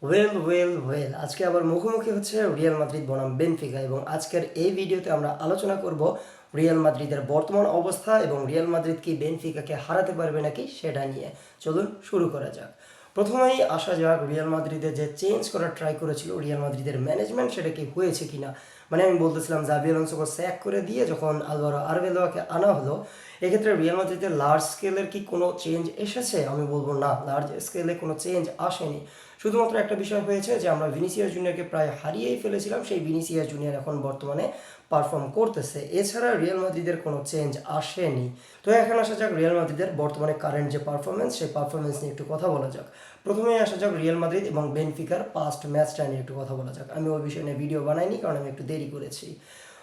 Well আজকে আবার মুখোমুখি হচ্ছে রিয়াল মাদ্রিদ বনাম বেনফিকা এবং আজকের এই ভিডিওতে আমরা আলোচনা করব রিয়াল মাদ্রিদের বর্তমান অবস্থা এবং রিয়াল মাদ্রিদ কি বেনফিকাকে হারাতে পারবে নাকি সেটা নিয়ে। চলুন শুরু করা যাক। প্রথমেই আসা যাক রিয়াল মাদ্রিদে যে চেঞ্জ করার ট্রাই করেছিল রিয়াল মাদ্রিদের ম্যানেজমেন্ট, সেটা কি হয়েছে কিনা। মানে আমি বলতেছিলাম জাভি আলোনসোকে স্যাক করে দিয়ে যখন আলভারো আরবেলোয়াকে আনা হলো, এক্ষেত্রে রিয়াল মাদ্রিদের লার্জ স্কেলের কি কোনো চেঞ্জ এসেছে? আমি বলবো না, লার্জ স্কেলে কোনো চেঞ্জ আসেনি। শুধুমাত্র একটা বিষয় হয়েছে যে আমরা ভিনিসিয়াস জুনিয়রকে প্রায় হারিয়েই ফেলেছিলাম, সেই ভিনিসিয়াস জুনিয়র এখন বর্তমানে পারফর্ম করতেছে। এছাড়া রিয়াল মাদ্রিদের কোনো চেঞ্জ আসেনি। তো এখন আসা যাক রিয়াল মাদ্রিদের বর্তমানে কারেন্ট যে পারফরমেন্স, সেই পারফরমেন্স নিয়ে একটু কথা বলা যাক। প্রথমেই আসা যাক রিয়াল মাদ্রিদ এবং বেনফিকার পাস্ট ম্যাচটা নিয়ে একটু কথা বলা যাক। আমি ওই বিষয় নিয়ে ভিডিও বানাইনি কারণ আমি একটু দেরি করেছি।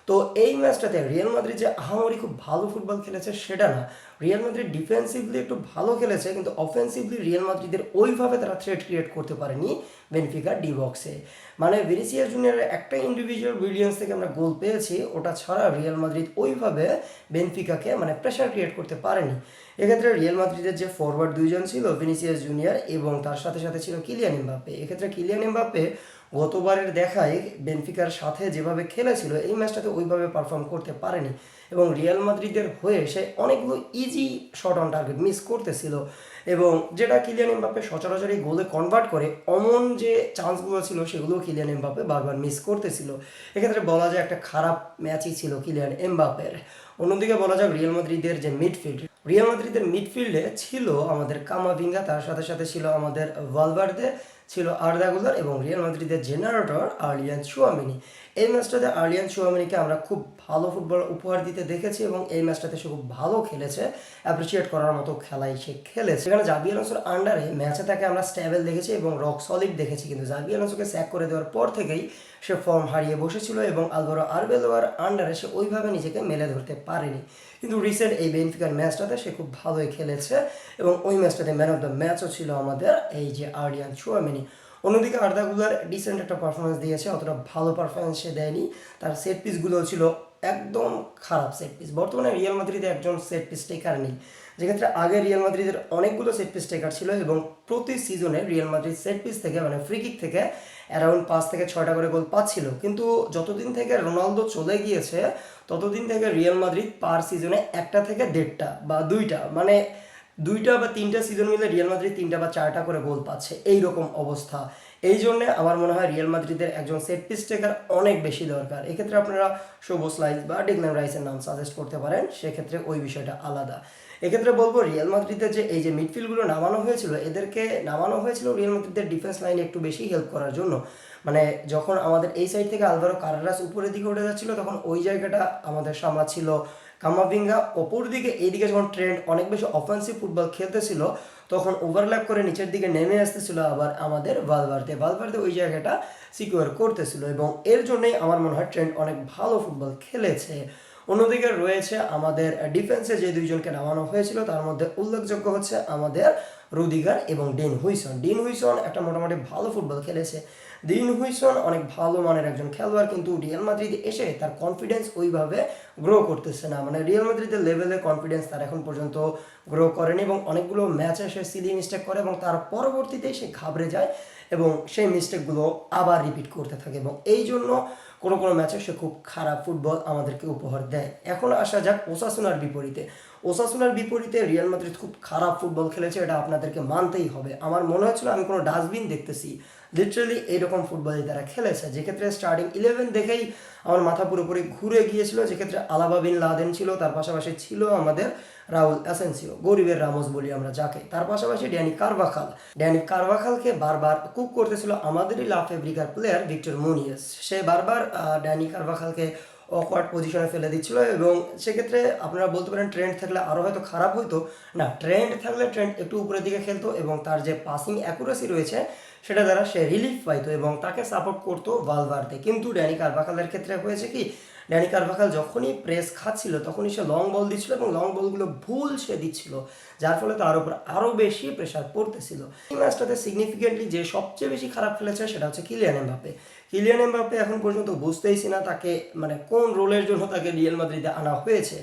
তো এই ম্যাচটাতে রিয়াল মাদ্রিদ যে আহামরি খুব ভালো ফুটবল খেলেছে সেটা না। রিয়াল মাদ্রিদ ডিফেন্সিভলি একটু ভালো খেলেছে, কিন্তু অফেন্সিভলি রিয়াল মাদ্রিদের ওইভাবে তারা থ্রেট ক্রিয়েট করতে পারেনি বেনফিকা ডি বক্সে। মানে ভিনিসিয়াস জুনিয়রের একটা ইন্ডিভিজুয়াল ব্রিলিয়েন্স থেকে আমরা গোল পেয়েছি, ওটা ছাড়া রিয়াল মাদ্রিদ ওইভাবে বেনফিকাকে মানে প্রেশার ক্রিয়েট করতে পারেনি। এক্ষেত্রে রিয়াল মাদ্রিদের যে ফরওয়ার্ড দুইজন ছিল ভিনিসিয়াস জুনিয়র এবং তার সাথে সাথে ছিল কিলিয়ান এমবাপ্পে। এক্ষেত্রে কিলিয়ান এমবাপ্পে গতবারের দেখায় বেনফিকার সাথে যেভাবে খেলেছিল এই ম্যাচটাতে ওইভাবে পারফর্ম করতে পারেনি এবং রিয়াল মাদ্রিদের হয়ে সে অনেকগুলো easy shot on target miss করতেছিল এবং যেটা কিলিয়ান এমবাপ্পে সচরাচর এই গোলে কনভার্ট করে অমন যে চান্সগুলো ছিল সেগুলোও কিলিয়ান এমবাপ্পে বারবার মিস করতেছিল। এক্ষেত্রে বলা যায় একটা খারাপ ম্যাচই ছিল কিলিয়ান এমবাপ্পের। অন্যদিকে বলা যাক রিয়াল মাদ্রিদের মিডফিল্ডে ছিল আমাদের কামাভিঙ্গা, তার সাথে সাথে ছিল আমাদের ভালভার্দে, ছিল আর্দা গুলার এবং রিয়াল মাদ্রিদের জেনারেটর আর্লিয়ান চুয়ামিনি। এই ম্যাচটাতে আর্লিয়ান চুয়ামিনিকে আমরা খুব ভালো ফুটবল উপহার দিতে দেখেছি এবং এই ম্যাচটাতে সে খুব ভালো খেলেছে, অ্যাপ্রিসিয়েট করার মতো খেলাই সে খেলেছে। সেখানে জাভি আলোনসোর আন্ডারে ম্যাচে তাকে আমরা স্ট্যাবেল দেখেছি এবং রক সলিড দেখেছি, কিন্তু জাভি আলোনসোকে স্যাক করে দেওয়ার পর থেকেই সে ফর্ম হারিয়ে বসেছিল এবং আলভারো আরবেলোয়ার আন্ডারে সে ওইভাবে নিজেকে মেলে ধরতে পারেনি। কিন্তু রিসেন্ট এই বেনফিকার ম্যাচটাতে সে খুব ভালোই খেলেছে এবং ওই ম্যাচটাতে ম্যান অফ দ্য ম্যাচও ছিল আমাদের এই যে আর্লিয়ান চুয়ামিনি। অন্যদিকে আর্দা গুলার ডিসেন্ট একটা পারফরমেন্স দিয়েছে, অতটা ভালো পারফরমেন্স সে দেয়নি। তার সেট পিসগুলো ছিল একদম খারাপ সেট পিস। বর্তমানে রিয়াল মাদ্রিদে একজন সেট পিস টেকার নেই, যেক্ষেত্রে আগে রিয়াল মাদ্রিদের অনেকগুলো সেট পিস টেকার ছিল এবং প্রতি সিজনে রিয়াল মাদ্রিদ সেট পিস থেকে মানে ফ্রি কিক থেকে অ্যারাউন্ড 5 থেকে 6টা করে গোল পাচ্ছিল। কিন্তু যতদিন থেকে রোনালদো চলে গিয়েছে ততদিন থেকে রিয়াল মাদ্রিদ পার সিজনে 1টা থেকে 1.5টা বা 2টা মানে 2টা বা 3টা সিজন মিলে রিয়াল মাদ্রিদ 3টা বা 4টা করে গোল পাচ্ছে, এই রকম অবস্থা। এই জন্য আমার মনে হয় রিয়াল মাদ্রিদের একজন সেট পিস টেকার অনেক বেশি দরকার। এক্ষেত্রে আপনারা সোবোসলাইজ বা ডিক্লান রাইসের নাম সাজেস্ট করতে পারেন, সেক্ষেত্রে ওই বিষয়টা আলাদা। এক্ষেত্রে বলবো রিয়াল মাদ্রিদের যে এই যে মিডফিল্ডগুলো নামানো হয়েছিল, এদেরকে নামানো হয়েছিল রিয়াল মাদ্রিদের ডিফেন্স লাইনে একটু বেশি হেল্প করার জন্য। মানে যখন আমাদের এই সাইড থেকে আলভারো কারেরাস উপরের দিকে উঠে যাচ্ছিল তখন ওই জায়গাটা আমাদের সামলাচ্ছিল কামাভিঙ্গা। অপর দিকে এইদিকে যখন ট্রেন্ড অনেক বেশি অফেন্সিভ ফুটবল খেলতেছিল তখন ওভারল্যাপ করে নিচের দিকে নেমে আসতেছিল আবার আমাদের ভালভার্দে ওই জায়গাটা সিকিউর করতেছিল এবং এর জন্যই আমার মনে হয় ট্রেন্ড অনেক ভালো ফুটবল খেলেছে। অন্যদিকে রয়েছে আমাদের ডিফেন্সে যে দুইজনকে নামানো হয়েছিল তার মধ্যে উল্লেখযোগ্য হচ্ছে আমাদের রুদিগার এবং ডিন হুইসন একটা মোটামুটি ভালো ফুটবল খেলেছে। ডিন হুইসন অনেক ভালো মানের একজন খেলোয়াড়, কিন্তু রিয়াল মাদ্রিদে এসে তার কনফিডেন্স ওইভাবে গ্রো করতেছে না। মানে রিয়াল মাদ্রিদের লেভেলে কনফিডেন্স তার এখন পর্যন্ত গ্রো করেনি এবং অনেকগুলো ম্যাচে সে সিলি মিস্টেক করে এবং তার পরবর্তীতে সে ঘাবড়ে যায় এবং সেই মিস্টেকগুলো আবার রিপিট করতে থাকে এবং এই জন্য কোনো কোনো ম্যাচে সে খুব খারাপ ফুটবল আমাদেরকে উপহার দেয়। এখন আসা যাক ওসাসুনার বিপরীতে রিয়াল মাদ্রিদ খুব খারাপ ফুটবল খেলেছে, এটা আপনাদেরকে মানতেই হবে। আমার মনে হচ্ছিল আমি কোনো ডাস্টবিন দেখতেছি, লিটারালি এইরকম ফুটবলই তারা খেলেছে। যেক্ষেত্রে স্টার্টিং 11 দেখেই আমার মাথা পুরোপুরি ঘুরে গিয়েছিল, যেক্ষেত্রে আলাবা বিন লাদেন ছিল, তার পাশাপাশি ছিল আমাদের রাউল অ্যাসেন্সিও, গরিবের রামোস বলি আমরা যাকে, তার পাশাপাশি ড্যানি কারভাখালকে বারবার কুক করতেছিল আমাদেরই লা ফেব্রিকার প্লেয়ার ভিক্টর মুনিয়েস। সে বারবার ড্যানি কারভাখালকে অকওয়ার্ড পজিশনে ফেলে দিচ্ছিল এবং সেক্ষেত্রে আপনারা বলতে পারেন ট্রেন্ড থাকলে আরও হয়তো খারাপ হইতো না। ট্রেন্ড থাকলে ট্রেন্ড একটু উপরের দিকে খেলতো এবং তার যে পাসিং অ্যাকুরেসি রয়েছে সেটা দ্বারা সে রিলিফ পাইতো এবং তাকে সাপোর্ট করতো ভালভার্দে। কিন্তু ড্যানি কারভাখালের ক্ষেত্রে হয়েছে কি, ড্যানি কারভাখাল যখনই প্রেস খাচ্ছিল তখনই সে লং বল দিচ্ছিল এবং লং বলগুলো ভুল সে দিচ্ছিল, যার ফলে তার উপর আরও বেশি প্রেশার পড়তেছিল। এই ম্যাচটাতে সিগনিফিকেন্টলি যে সবচেয়ে বেশি খারাপ খেলেছে সেটা হচ্ছে কিলিয়ান এমবাপ্পে এখন পর্যন্ত বুঝতেইছি না তাকে মানে কোন রোলের জন্য তাকে রিয়াল মাদ্রিদে আনা হয়েছে।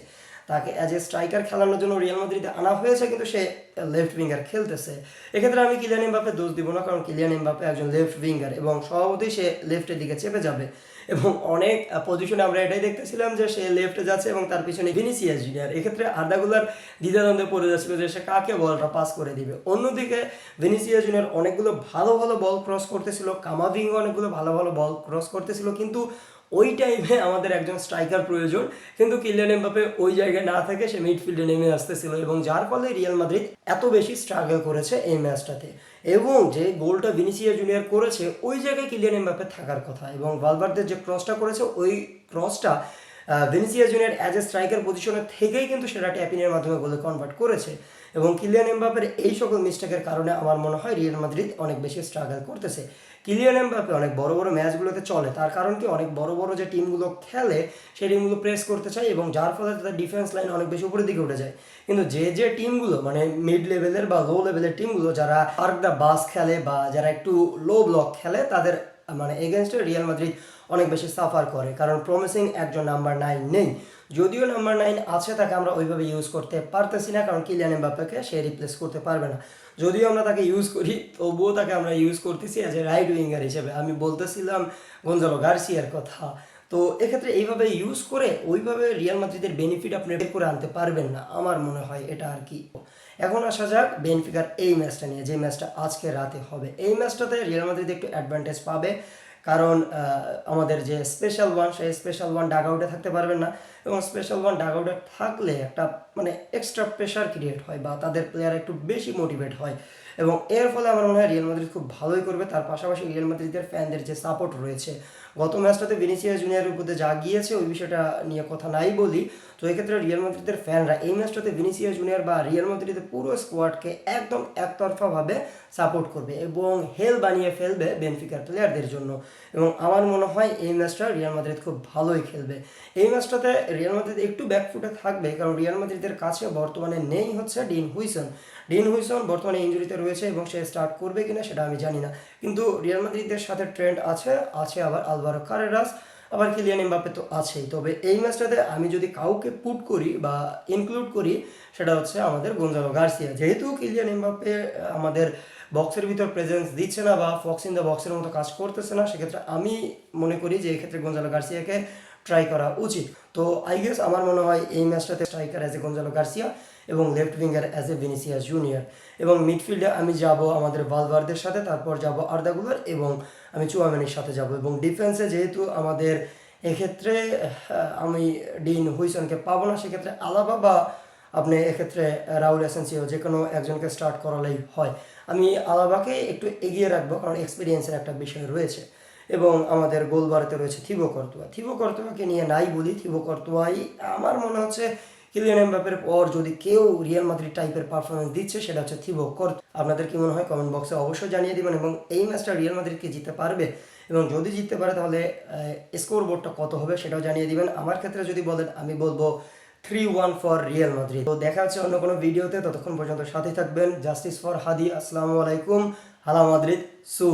তাকে অ্যাজ এ স্ট্রাইকার খেলানোর জন্য রিয়াল মাদ্রিদে আনা হয়েছে, কিন্তু সে লেফট উইঙ্গার খেলতেছে। এক্ষেত্রে আমি কিলিয়ান এমবাপ্পে দোষ দিব না, কারণ কিলিয়ান এমবাপ্পে একজন লেফট উইঙ্গার এবং স্বভাবতই সে লেফটের দিকে চেপে যাবে এবং অনেক পজিশনে আমরা এটাই দেখতেছিলাম যে সে লেফটে যাচ্ছে এবং তার পিছনে ভিনিসিয়াস জুনিয়র। এক্ষেত্রে আর্দা গুলার দ্বিধাদ্বন্দ্বে পড়ে যাচ্ছিল যে সে কাকে বলটা পাস করে দিবে। অন্যদিকে ভিনিসিয়াস জুনিয়র অনেকগুলো ভালো ভালো বল ক্রস করতেছিল, কামাভিঙ্গা অনেকগুলো ভালো ভালো বল ক্রস করতেছিল, কিন্তু ওই টাইমে আমাদের একজন স্ট্রাইকার প্রয়োজন, কিন্তু কিলিয়ান এমবাপ্পে ওই জায়গায় না থেকে সে মিডফিল্ডে নেমে আসতেছিল এবং যার ফলে রিয়াল মাদ্রিদ এত বেশি স্ট্রাগল করেছে এই ম্যাচটাতে। এবং যে গোলটা ভিনিসিয়াস জুনিয়র করেছে ওই জায়গায় কিলিয়ান এমবাপ্পে থাকার কথা, এবং ভালভার্দের যে ক্রসটা করেছে ওই ক্রসটা Vinicius Junior as a striker পজিশনে থেকেই কিন্তু সেটা ট্যাপিনের মাধ্যমে গোলে কনভার্ট করেছে। এবং কিলিয়ান এমবাপ্পের এই সকল মিস্টেকের কারণে আমার মনে হয় রিয়াল মাদ্রিদ অনেক বেশি স্ট্রাগল করতেছে। কিলিয়ান এমবাপ্পে অনেক বড় বড় ম্যাচগুলোতে চলে, তার কারণ কি অনেক বড় বড় যে টিমগুলো খেলে সেই টিমগুলো প্রেস করতে চায় এবং যার ফলে তাদের ডিফেন্স লাইন অনেক বেশি উপরের দিকে উঠে যায়। কিন্তু যে টিমগুলো মানে মিড লেভেলের বা লো লেভেলের টিমগুলো যারা পার্ক দ্য বাস খেলে বা যারা একটু লো ব্লক খেলে তাদের মানে এগেনস্টে রিয়াল মাদ্রিদ অনেক বেশি সাফার করে, কারণ প্রমিসিং একজন নাম্বার 9 নেই। যদিও নাম্বার 9 আছে, তাকে আমরা ওইভাবে ইউজ করতে পারতেছি না, কারণ কিলিয়ান এমবাপ্পেকে সে রিপ্লেস করতে পারবে না। যদিও আমরা তাকে ইউজ করি তবুও তাকে আমরা ইউজ করতেছি অ্যাজ এ রাইট উইঙ্গার হিসেবে। আমি বলতেছিলাম গঞ্জালো গার্সিয়ার কথা। তো এক্ষেত্রে এইভাবে ইউজ করে ওইভাবে রিয়াল মাদ্রিদের বেনিফিট আপনি বের করে আনতে পারবেন না, আমার মনে হয় এটা আর কি। এখন আসা যাক বেনফিকার এই ম্যাচটা নিয়ে, যে ম্যাচটা আজকে রাতে হবে। এই ম্যাচটাতে রিয়াল মাদ্রিদ একটু অ্যাডভান্টেজ পাবে, কারণ আমাদের যে স্পেশাল ওয়ান সেই স্পেশাল ওয়ান ডাগ আউটে থাকতে পারবেন না, এবং স্পেশাল ওয়ান ডাগ আউটে থাকলে একটা মানে এক্সট্রা প্রেশার ক্রিয়েট হয় বা তাদের প্লেয়ার একটু বেশি মোটিভেট হয়, এবং এর ফলে আমার মনে হয় রিয়াল মাদ্রিদ খুব ভালোই করবে। তার পাশাপাশি রিয়াল মাদ্রিদের ফ্যানদের যে সাপোর্ট রয়েছে, গত ম্যাচটাতে ভিনিসিয়াস জুনিয়রের উপরে যা গিয়েছে ওই বিষয়টা নিয়ে কথা নাই বলি, তো এক্ষেত্রে রিয়াল মাদ্রিদের ফ্যানরা এই ম্যাচটাতে ভিনিসিয়াস জুনিয়র বা রিয়াল মাদ্রিদের পুরো স্কোয়াডকে একদম একতরফাভাবে সাপোর্ট করবে এবং হেল বানিয়ে ফেলবে বেনফিকার প্লেয়ারদের জন্য। এবং আমার মনে হয় এই ম্যাচটা রিয়াল মাদ্রিদ খুব ভালোই খেলবে। এই ম্যাচটাতে রিয়াল মাদ্রিদ একটু ব্যাকফুটে থাকবে, কারণ রিয়াল মাদ্রিদের কাছে বর্তমানে নেই হচ্ছে ডিন হুইসন বর্তমানে ইনজুরিতে রয়েছে এবং সে স্টার্ট করবে কিনা সেটা আমি জানি না, কিন্তু রিয়াল মাদ্রিদের সাথে ট্রেন্ড আছে আবার আলভারো কারেরাস, আবার কিলিয়ান এমবাপ্পে তো আছেই। তবে এই ম্যাচটাতে আমি যদি কাউকে পুট করি বা ইনক্লুড করি সেটা হচ্ছে আমাদের গঞ্জালো গার্সিয়া। যেহেতু কিলিয়ান এমবাপ্পে আমাদের বক্সের ভিতর প্রেজেন্স দিচ্ছে না বা ফক্স ইন দ্য বক্সের মতো কাজ করতেছে না, সেক্ষেত্রে আমি মনে করি যে এক্ষেত্রে গঞ্জালো গার্সিয়াকে ট্রাই করা উচিত। তো আই গেস আমার মনে হয় এই ম্যাচটাতে striker as a Gonzalo Garcia এবং left winger as a Vinicius Junior, এবং মিডফিল্ডে আমি যাব আমাদের ভালভার্দের সাথে, তারপর যাব আর্দা গুলার এবং আমি চুয়ামেনির সাথে যাব, এবং ডিফেন্সে যেহেতু আমাদের এক্ষেত্রে আমি ডিন হুইসনকে পাবো না, সেক্ষেত্রে আলাবা বা আপনি এক্ষেত্রে রাউল এসেন্সিও যে কোনো একজনকে স্টার্ট করালেই হয়। আমি আলাবাকে একটু এগিয়ে রাখবো, কারণ এক্সপিরিয়েন্সের একটা বিষয় রয়েছে, এবং আমাদের গোলবারেতে রয়েছে থিবো কর্তোয়াকে নিয়ে নাই বলি, থিবো কর্তোয়াই আমার মনে হচ্ছে কিলিয়ান এমবাপ্পের পর যদি কেউ রিয়াল মাদ্রিদ টাইপের পারফরমেন্স দিচ্ছে সেটা হচ্ছে থিবো কর্তোয়া। আপনাদের কি মনে হয় কমেন্ট বক্সে অবশ্যই জানিয়ে দিবেন, এবং এই ম্যাচটা রিয়াল মাদ্রিদকে জিততে পারবে, এবং যদি জিততে পারে তাহলে স্কোর বোর্ডটা কত হবে সেটাও জানিয়ে দিবেন। আমার ক্ষেত্রে যদি বলেন আমি বলবো 3-1 ফর রিয়াল মাদ্রিদ। তো দেখা হচ্ছে অন্য কোনো ভিডিওতে, ততক্ষণ পর্যন্ত সাথে থাকবেন। জাস্টিস ফর হাদি। আসসালামু আলাইকুম। হালা মাদ্রিদ সু।